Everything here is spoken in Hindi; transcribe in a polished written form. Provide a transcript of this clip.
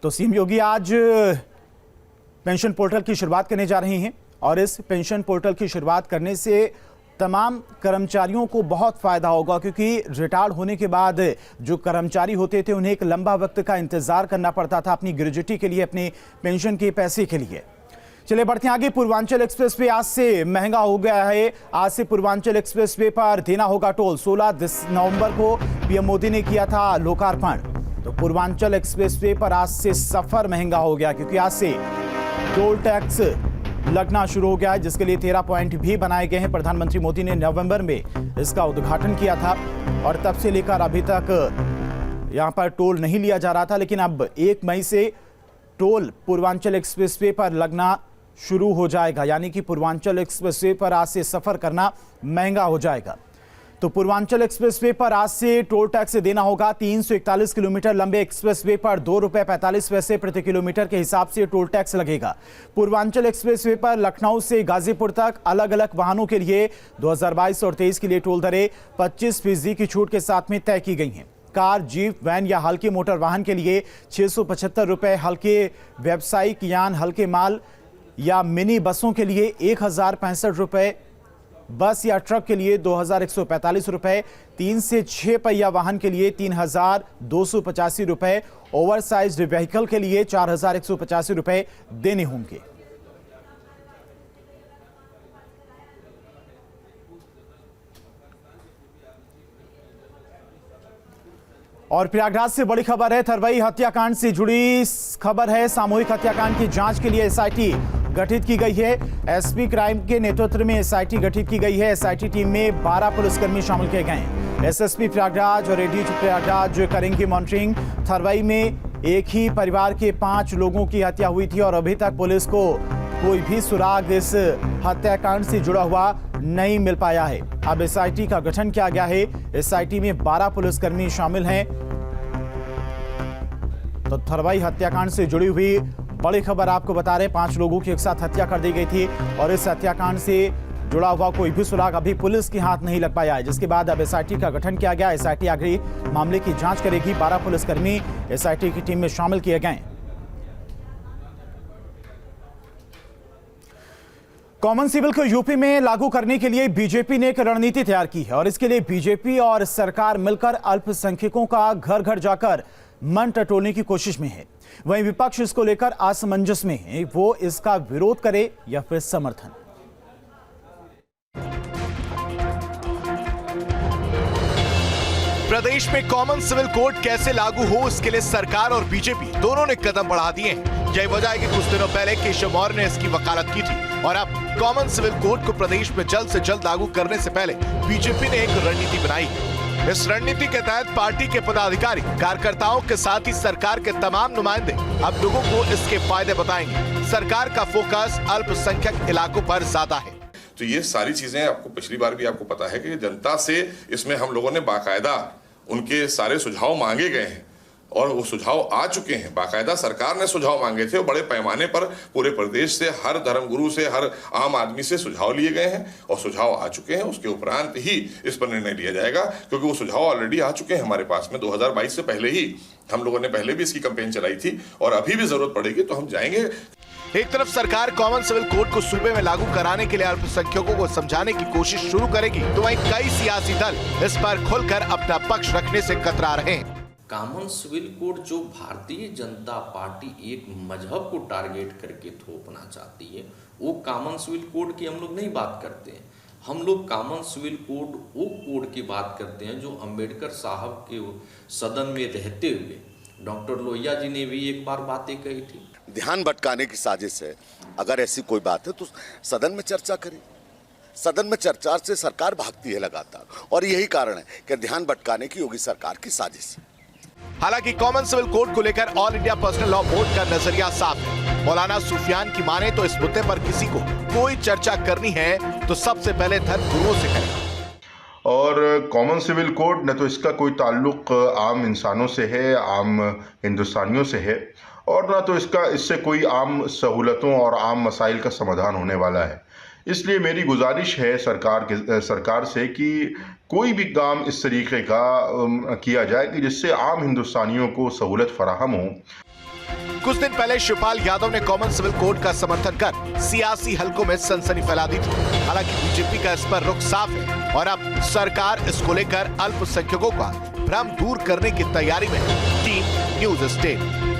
तो सीएम योगी आज पेंशन पोर्टल की शुरुआत करने जा रहे हैं और इस पेंशन पोर्टल की शुरुआत करने से तमाम कर्मचारियों को बहुत फायदा होगा, क्योंकि रिटायर्ड होने के बाद जो कर्मचारी होते थे उन्हें एक लंबा वक्त का इंतजार करना पड़ता था अपनी ग्रेजुटी के लिए, अपने पेंशन के पैसे के लिए। चलिए बढ़ते हैं आगे। पूर्वांचल एक्सप्रेसवे आज से महंगा हो गया है। आज से पूर्वांचल एक्सप्रेसवे पर देना होगा टोल। 16 नवंबर को पीएम मोदी ने किया था लोकार्पण। तो पूर्वांचल एक्सप्रेसवे पर आज से सफर महंगा हो गया, क्योंकि आज से टोल टैक्स लगना शुरू हो गया है, जिसके लिए 13 पॉइंट भी बनाए गए हैं। प्रधानमंत्री मोदी ने नवंबर में इसका उद्घाटन किया था और तब से लेकर अभी तक यहां पर टोल नहीं लिया जा रहा था, लेकिन अब 1 मई से टोल पूर्वांचल एक्सप्रेसवे पर लगना शुरू हो जाएगा। यानी कि पूर्वांचल एक्सप्रेसवे पर आज से सफर करना महंगा हो जाएगा। तो पूर्वांचल एक्सप्रेसवे पर आज से टोल टैक्स देना होगा। 341 किलोमीटर लंबे एक्सप्रेसवे पर ₹2.45 प्रति किलोमीटर के हिसाब से टोल टैक्स लगेगा। पूर्वांचल एक्सप्रेसवे पर लखनऊ से गाजीपुर तक अलग अलग वाहनों के लिए 2022 और 23 के लिए टोल दरें 25% की छूट के साथ में तय की गई हैं। कार, जीप, वैन या हल्के मोटर वाहन के लिए ₹675, हल्के व्यावसायिक यान, हल्के माल या मिनी बसों के लिए ₹1065, बस या ट्रक के लिए ₹2145, 3 से 6 पहिया वाहन के लिए ₹3285, ओवरसाइज्ड व्हीकल के लिए ₹4185 देने होंगे। और प्रयागराज से बड़ी खबर है। थरवई हत्याकांड से जुड़ी खबर है। सामूहिक हत्याकांड की जांच के लिए एसआईटी गठित की गई है। एसपी क्राइम के नेतृत्व में एसआईटी गठित की गई है। एसआईटी टीम में 12 पुलिसकर्मी शामिल किए गए हैं। एसएसपी प्रयागराज और एडीजी प्रयागराज करेंगे मॉनिटरिंग। थरवई में एक ही परिवार के 5 लोगों की हत्या हुई थी और अभी तक पुलिस को कोई भी सुराग इस हत्याकांड से जुड़ा हुआ नहीं मिल पाया है। अब एसआईटी का गठन किया गया है। एसआईटी में 12 पुलिसकर्मी शामिल हैं। तो थरवई हत्याकांड से जुड़ी हुई बड़ी खबर आपको बता रहे। 5 लोगों की एक साथ हत्या कर दी गई थी और इस हत्याकांड से जुड़ा हुआ कोई भी सुराग अभी पुलिस के हाथ नहीं लग पाया है, जिसके बाद अब एसआईटी का गठन किया गया। एसआईटी आगे मामले की जांच करेगी। 12 पुलिसकर्मी एसआईटी की टीम में शामिल किए गए। कॉमन सिविल को यूपी में लागू करने के लिए बीजेपी ने एक रणनीति तैयार की है और इसके लिए बीजेपी और सरकार मिलकर अल्पसंख्यकों का घर घर जाकर मन टटोलने की कोशिश में है। वहीं विपक्ष इसको लेकर असमंजस में है, वो इसका विरोध करे या फिर समर्थन। प्रदेश में कॉमन सिविल कोड कैसे लागू हो, इसके लिए सरकार और बीजेपी दोनों ने कदम बढ़ा दिए हैं। यही वजह है कि कुछ दिनों पहले केशव मौर्य ने इसकी वकालत की थी और अब कॉमन सिविल कोड को प्रदेश में जल्द से जल्द लागू करने से पहले बीजेपी ने एक रणनीति बनाई है। इस रणनीति के तहत पार्टी के पदाधिकारी, कार्यकर्ताओं के साथ ही सरकार के तमाम नुमाइंदे अब लोगों को इसके फायदे बताएंगे। सरकार का फोकस अल्पसंख्यक इलाकों पर ज्यादा है। तो ये सारी चीजें आपको पिछली बार भी आपको पता है कि जनता से इसमें हम लोगों ने बाकायदा उनके सारे सुझाव मांगे गए हैं और वो सुझाव आ चुके हैं। बाकायदा सरकार ने सुझाव मांगे थे और बड़े पैमाने पर पूरे प्रदेश से, हर धर्मगुरु से, हर आम आदमी से सुझाव लिए गए हैं और सुझाव आ चुके हैं। उसके उपरांत ही इस पर निर्णय लिया जाएगा, क्योंकि वो सुझाव ऑलरेडी आ चुके हैं हमारे पास में। 2022 से पहले ही हम लोगों ने पहले भी इसकी कैंपेन चलाई थी और अभी भी जरूरत पड़ेगी तो हम जाएंगे। एक तरफ सरकार कॉमन सिविल कोड को सूबे में लागू कराने के लिए अल्पसंख्यकों को समझाने की कोशिश शुरू करेगी, तो वहीं कई सियासी दल इस पर खुलकर अपना पक्ष रखने से कतरा रहे हैं। कॉमन सिविल कोड जो भारतीय जनता पार्टी एक मजहब को टारगेट करके थोपना चाहती है, वो कॉमन सिविल कोड की हम लोग नहीं बात करते हैं। हम लोग कॉमन सिविल कोड वो कोड की बात करते हैं जो अंबेडकर साहब के सदन में रहते हुए डॉक्टर लोहिया जी ने भी एक बार बातें कही थी। ध्यान भटकाने की साजिश है। अगर ऐसी कोई बात है तो सदन में चर्चा करें। सदन में चर्चा से सरकार भागती है लगातार और यही कारण है कि ध्यान भटकाने की योगी सरकार की साजिश है। हालांकि कॉमन सिविल कोड को लेकर all India personal law board का नजरिया साफ है। मौलाना सुफियान की माने तो इस मुद्दे पर किसी को कोई चर्चा करनी है तो सबसे पहले धर्म गुरुओं से करें। और कॉमन सिविल कोड न तो इसका कोई ताल्लुक आम इंसानों से है, आम हिंदुस्तानियों से है, और ना तो इससे कोई आम सहूलतों और आम मसाइल का समाधान होने वाला है। इसलिए मेरी गुजारिश है सरकार से कि कोई भी काम इस तरीके का किया जाए कि जिससे आम हिंदुस्तानियों को सहूलत फराहम हो। कुछ दिन पहले शिवपाल यादव ने कॉमन सिविल कोड का समर्थन कर सियासी हलकों में सनसनी फैला दी थी। हालांकि बीजेपी का इस पर रुख साफ है और अब सरकार इसको लेकर अल्पसंख्यकों का भ्रम दूर करने की तैयारी में है। Team news state.